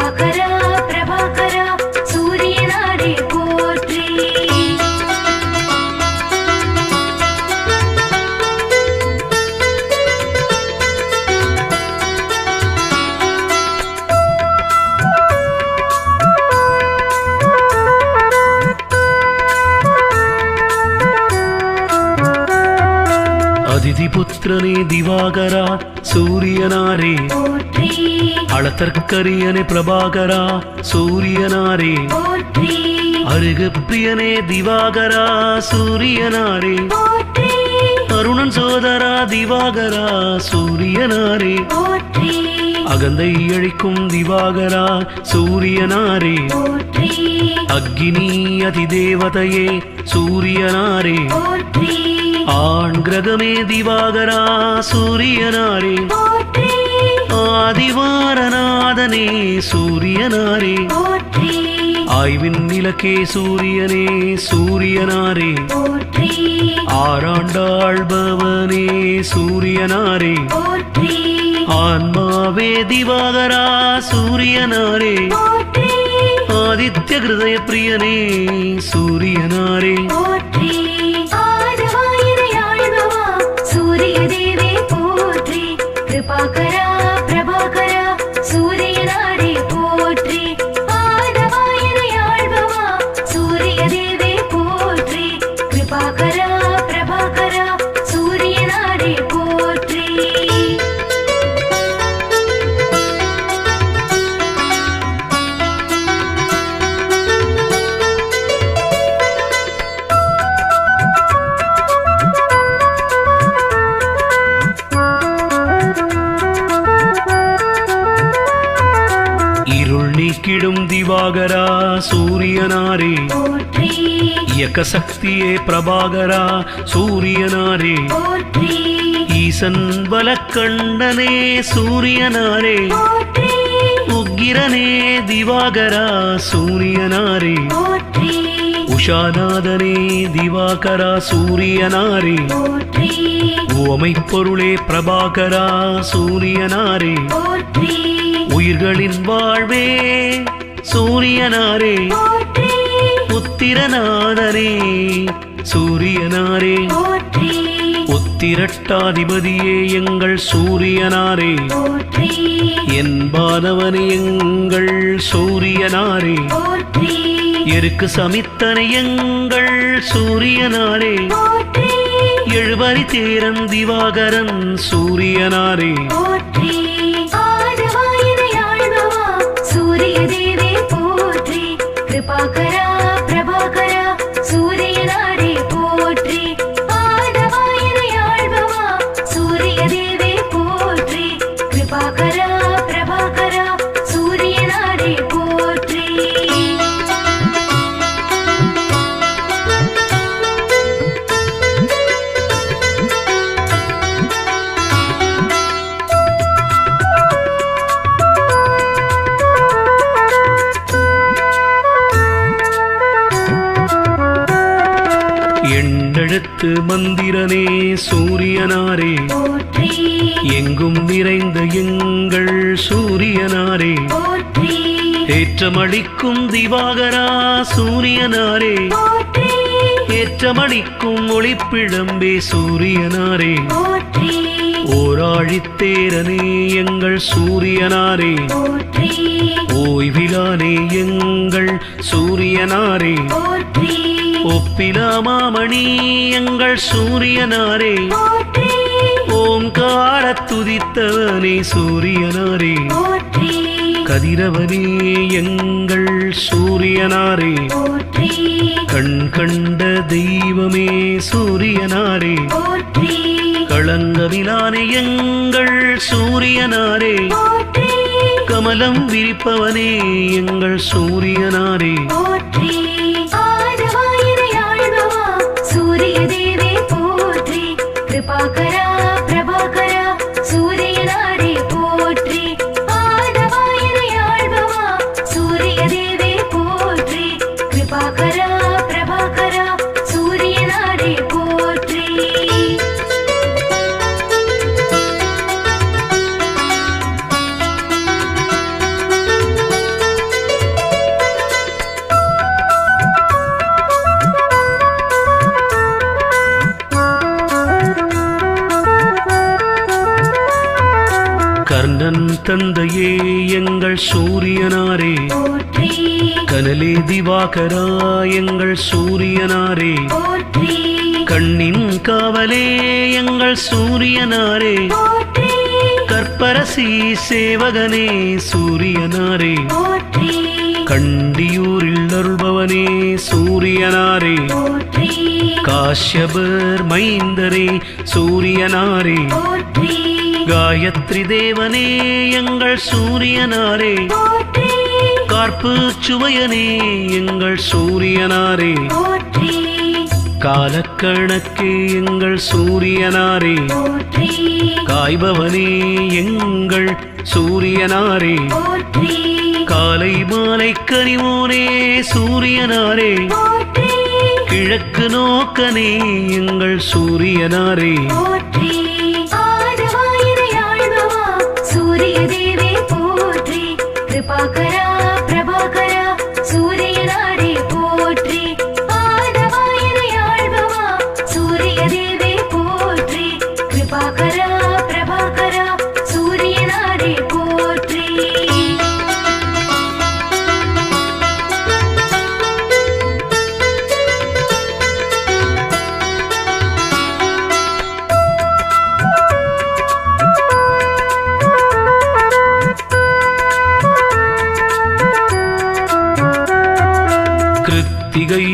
கிருபாகரா பிரபாகரா சூரியனாரே போற்றி. அதிதிபுத்திரனே திவாகரா சூரியனாரே போற்றி அளத்தற்கரியனே பிரபாகரா சூரியனாரே போற்றி அருகு பிரியனே திவாகரா சூரியனாரே போற்றி அருணன் சோதரா திவாகரா சூரியனாரே போற்றி அகந்தை அழிக்கும் திவாகரா சூரியனாரே போற்றி அக்னி அதிதேவதையே சூரியனாரே போற்றி ஆண் கிரகமே திவாகரா சூரியனாரே போற்றி ஆதிவாரநாதனே சூரியனாரே போற்றி ஆய்வின் இலக்கே சூரியனே சூரியனாரே போற்றி ஆராண்டாள்பவனே சூரியனாரே போற்றி ஆன்மாவே திவாகரா சூரியனாரே போற்றி ஆதித்ய ஹிருதய பிரியனே சூரியனாரே போற்றி ஆதவாயிரையாழ்பவா சூரிய தேவே போற்றி கிருபாகரா பிரபாகரா சூரியனாரே போற்றி ஆதவாயிரையாழ்பவா சூரிய தேவே போற்றி கிருபாகரா பிரபாகரா சூரியனாரே போற்றி. இருள் நீக்கிடும் திவாகரா சூரியனாரே போற்றி இயக்க சக்தியே பிரபாகரா சூரியனாரே போற்றி ஈசன் வலக்கண்டனே சூரியனாரே போற்றி உக்கிரனே திவாகரா சூரியனாரே போற்றி உஷாநாதனே திவாகரா சூரியனாரே போற்றி ஓமை பொருளே பிரபாகரா சூரியனாரே போற்றி உயிர்களின் வாழ்வே சூரியனாரே போற்றி உத்திரநாதனே சூரியனாரே போற்றி உத்திரட்டாதிபதியே எங்கள் சூரியனாரே போற்றி என்பானவனே எங்கள் சூரியனாரே போற்றி எருக்கு சமித்தனை எங்கள் சூரியனாரே போற்றி எழுபறி தேரன் திவாகரன் சூரியனாரே போற்றி ஆதவாயிரையாழ்பவா சூரிய தேவே போற்றி கிருபாகரா பிரபாகரா சூரியனாரே போற்றி ஆதவாயிரையாழ்பவா சூரிய தேவே போற்றி கிருபாகரா பிரபாகரா சூரியனாரே போற்றி. எண்ணெழுத்து மந்திரனே சூரியனாரே போற்றி எங்கும் நிறைந்த எங்கள் சூரியனாரே போற்றி ஏற்றமளிக்கும் திவாகரா சூரியனாரே போற்றி ஏற்றமளிக்கும் ஒளிப்பிழம்பே சூரியனாரே போற்றி ஓராழித்தேரனே எங்கள் சூரியனாரே போற்றி ஓய்விலானே எங்கள் சூரியனாரே போற்றி ஒப்பிலாமாமணி எங்கள் சூரியனாரே போற்றி ஓங்காரத் துதித்தவனே சூரியனாரே போற்றி கதிரவனே எங்கள் சூரியனாரே போற்றி கண் கண்ட தெய்வமே சூரியனாரே போற்றி களங்கவிலானே எங்கள் சூரியனாரே போற்றி கமலம் விரிப்பவனே எங்கள் சூரியனாரே போற்றி ஆதவாயிரையாழ்பவா சூரிய தேவே போற்றி கிருபாகரா பிரபாகரா சூரியனாரே போற்றி ஆதவாயிரையாழ்பவா சூரிய தேவே போற்றி கிருபாகரா பிரபாகரா சூரியனாரே போற்றி. தந்தையே எங்கள் சூரியனாரே, போற்றி கனலே திவாகரா எங்கள் சூரியனாரே, போற்றி கண்ணின் காவலே எங்கள் சூரியனாரே, போற்றி கற்பரசி சேவகனே சூரியனாரே, போற்றி கண்டியூரில் அருள்பவனே சூரியனாரே, போற்றி காஷ்யபர் மைந்தரே சூரியனாரே, போற்றி காயத்ரி தேவனே எங்கள் சூரியனாரே, போற்றி கார்ப்பு சுவையனே எங்கள் சூரியனாரே, போற்றி காலக்கணக்கே எங்கள் சூரியனாரே, போற்றி காய்பவனே எங்கள் சூரியனாரே, போற்றி காலை மாலை கனிமோனே சூரியனாரே, போற்றி கிழக்கு நோக்கனே எங்கள் சூரியனாரே, போற்றி ஆதவாயிரையாழ்வா சூரிய தேவே போற்றி கிருபாகரா பிரபாகரா சூரியனாரே போற்றி ஆதவாயிரையாழ்வா சூரிய தேவே போற்றி கிருபாகரா பிரபாகரா சூரியனாரே போற்றி கிருத்திகை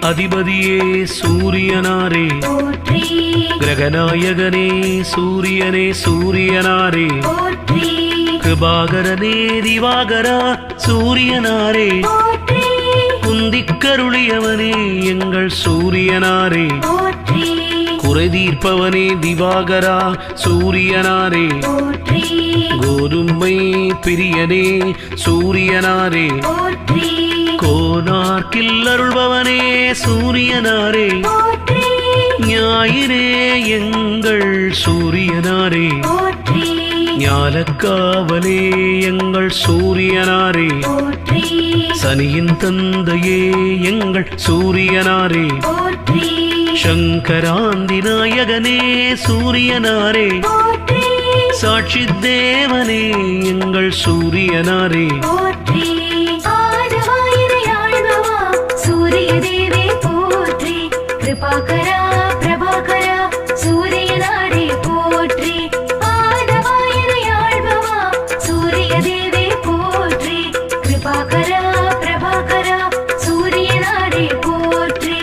அதிபதியே சூரியனாரே, போற்றி கிரகநாயகனே சூரியனே சூரியனாரே, போற்றி கிருபாகரனே திவாகரா சூரியனாரே, போற்றி குந்திக்கருளியவனே எங்கள் சூரியனாரே, போற்றி குறை தீர்ப்பவனே திவாகரா சூரியனாரே, போற்றி கோதுமை பிரியனே சூரியனாரே, போற்றி கோனார்க்கில் அருள்பவனே சூரியனாரே, போற்றி ஞாயிறே எங்கள் சூரியனாரே, போற்றி ஞாலக்காவலே எங்கள் சூரியனாரே, போற்றி சனியின் தந்தையே எங்கள் சூரியனாரே, போற்றி சங்கராந்தி நாயகனே சூரியனாரே, போற்றி சாட்சி தேவனே எங்கள் சூரியனாரே, போற்றி ஆதவாயிரையாழ்வா சூரிய தேவே போற்றி கிருபாகரா பிரபாகரா சூரியனாரே போற்றி ஆதவாயிரையாழ்வா சூரிய தேவே போற்றி கிருபாகரா பிரபாகரா சூரியனாரே போற்றி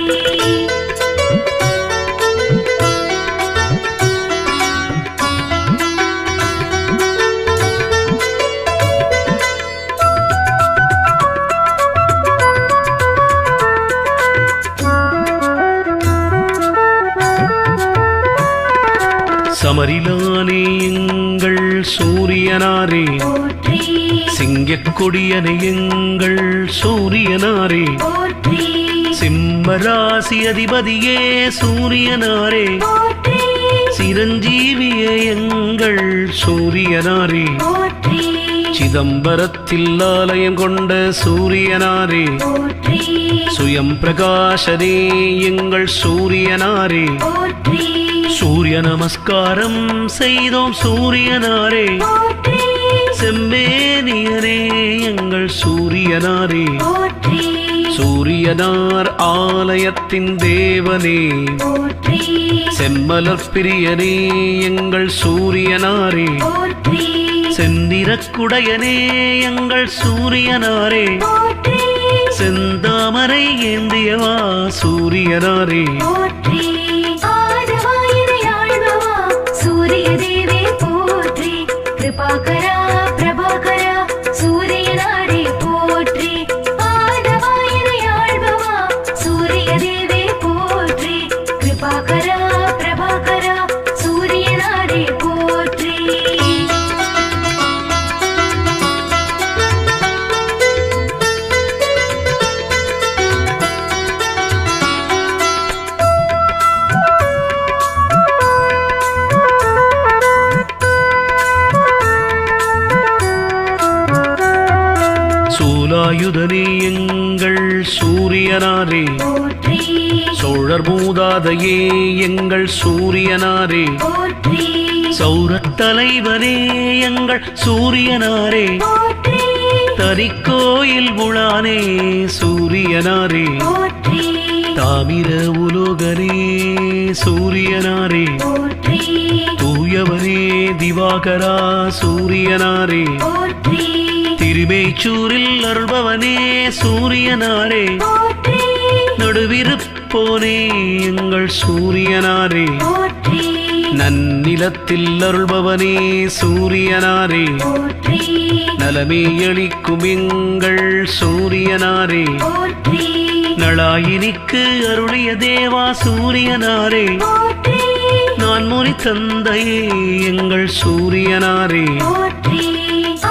சமரிலானே எங்கள் சூரியனாரே, போற்றி சிங்கக்கொடியனை எங்கள் சூரியனாரே, போற்றி சிம்மராசி அதிபதியே சூரியனாரே, போற்றி சிரஞ்சீவியே எங்கள் சூரியனாரே, போற்றி சிதம்பரத்தில் ஆலயம் கொண்ட சூரியனாரே, போற்றி சுயம் பிரகாசனே எங்கள் சூரியனாரே, போற்றி சூரிய நமஸ்காரம் செய்தோம் சூரியனாரே, போற்றி செம்மேனியரே எங்கள் சூரியனாரே, போற்றி சூரியனார் ஆலயத்தின் தேவனே, போற்றி செம்மலர் பிரியனே எங்கள் சூரியனாரே, போற்றி செந்திரக்குடையனே எங்கள் சூரியனாரே, போற்றி செந்தாமரை ஏந்தியவா சூரியனாரே, போற்றி ஆதவாயிரையாழ்வா சூரிய தேவே போற்றி கிருபாகரா பிரபாகரா சூரியனாரே போற்றி ஆதவாயிரையாழ்வா சூரிய தேவே போற்றி கிருபாகரா பிரபாகரா சூரியனாரே போற்றி சூலாயுதனே எங்கள் சூரியனாரே, போற்றி சோழர் மூதாதையே எங்கள் சூரியனாரே, போற்றி சௌரத் தலைவனே எங்கள் சூரியனாரே போற்றி தரிக்கோயில் உளானே சூரியனாரே போற்றி தாமிர உலோகனே சூரியனாரே போற்றி தூயவனே திவாகரா சூரியனாரே போற்றி திருமேச்சூரில் அருள்பவனே சூரியனாரே போற்றி நடுவிருப்போனே எங்கள் சூரியனாரே போற்றி நன்னிலத்தில் அருள்பவனே சூரியனாரே போற்றி நலமே அளிக்கும் எங்கள் சூரியனாரே போற்றி நளாயினிக்கு அருளிய தேவா சூரியனாரே போற்றி நான் முனி தந்தையே எங்கள் சூரியனாரே போற்றி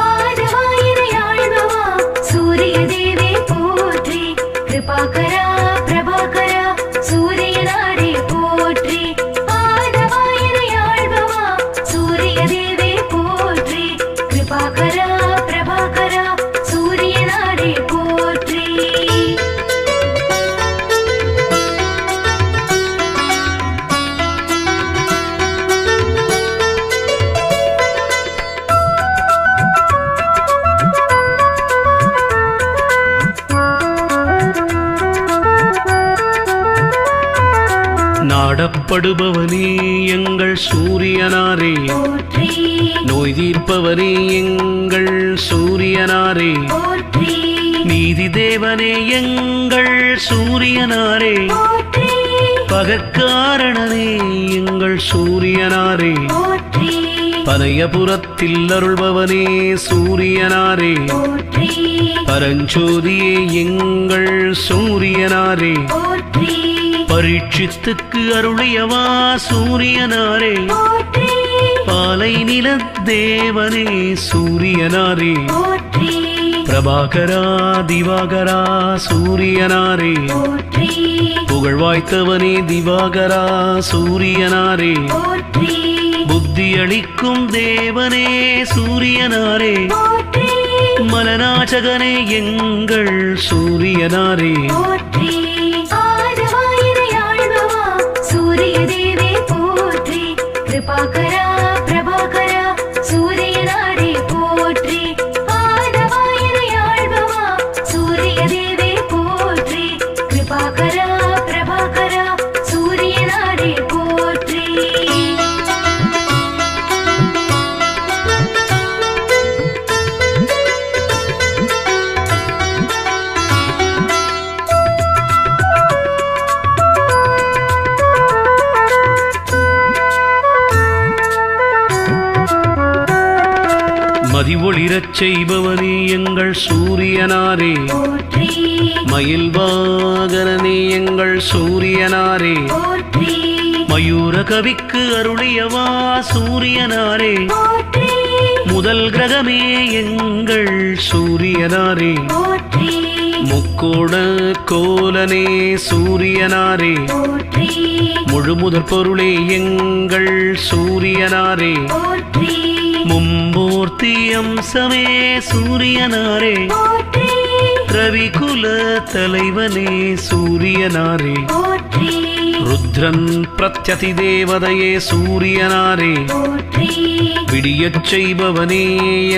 ஆதவாயினை ஆழ்பவா சூரிய தேவே போற்றி கிருபாகரா பிரபாகரா சூரியனாரே போற்றி ஆதவாயினை ஆழ்பவா சூரிய தேவே போற்றி கிருபாகரா பிரபாகரா சூரியனாரே போற்றி நாடப்படுபவனே எங்கள் சூரியனாரே போற்றி நோய் தீர்ப்பவனே எங்கள் சூரியனாரே போற்றி நீதி தேவனே எங்கள் சூரியனாரே போற்றி பகக்காரணனே எங்கள் சூரியனாரே போற்றி பனையபுரத்தில் அருள்பவனே சூரியனாரே போற்றி பரஞ்சோதியே எங்கள் சூரியனாரே போற்றி பரீட்சித்துக்கு அருளியவா சூரியனாரே போற்றி பாலை நிலத்தேவனே சூரியனாரே போற்றி பிரபாகரா திவாகரா சூரியனாரே போற்றி புகழ்வாய்த்தவனே திவாகரா சூரியனாரே போற்றி புத்தி அளிக்கும் தேவனே சூரியனாரே போற்றி மலநாச்சகனே எங்கள் சூரியனாரே போற்றி ஆதவாயினை ஆழ்பவா சூரிய தேவே போற்றி கிருபாகரா பிரபாகரா சூரியனாரே போற்றி ஆதவாயினை ஆழ்பவா சூரிய தேவே போற்றி கிருபாகரா பிரபாகரா சூரியனாரே போற்றி மதி ஒளிரச் செய்பவனே எங்கள் சூரியனாரே போற்றி மயில் வாகனனே எங்கள் சூரியனாரே போற்றி மயூர கவிக்கு அருளியவா சூரியனாரே போற்றி முதல் கிரகமே எங்கள் சூரியனாரே போற்றி முக்கோண கோலனே சூரியனாரே போற்றி முழுமுதற் பொருளே எங்கள் சூரியனாரே போற்றி மும்மூர்த்தி அம்சமே சூரியனாரே போற்றி ரவிகுல தலைவனே சூரியனாரே போற்றி ருத்ரன் பிரத்யதி தேவதையே சூரியனாரே போற்றி விடியச் செய்பவனே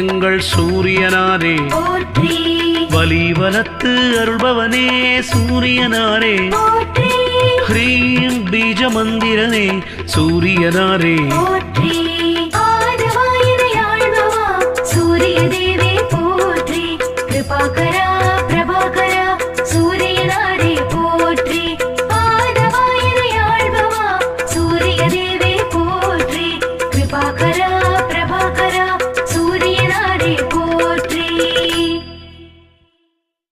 எங்கள் சூரியனாரே போற்றி வலிவலத்து அருள்பவனே சூரியனாரே போற்றி ஹ்ரீம் பீஜ மந்திரனே சூரியனாரே போற்றி ஆதவாயினை ஆழ்பவா சூரிய தேவே போற்றி கிருபாகரா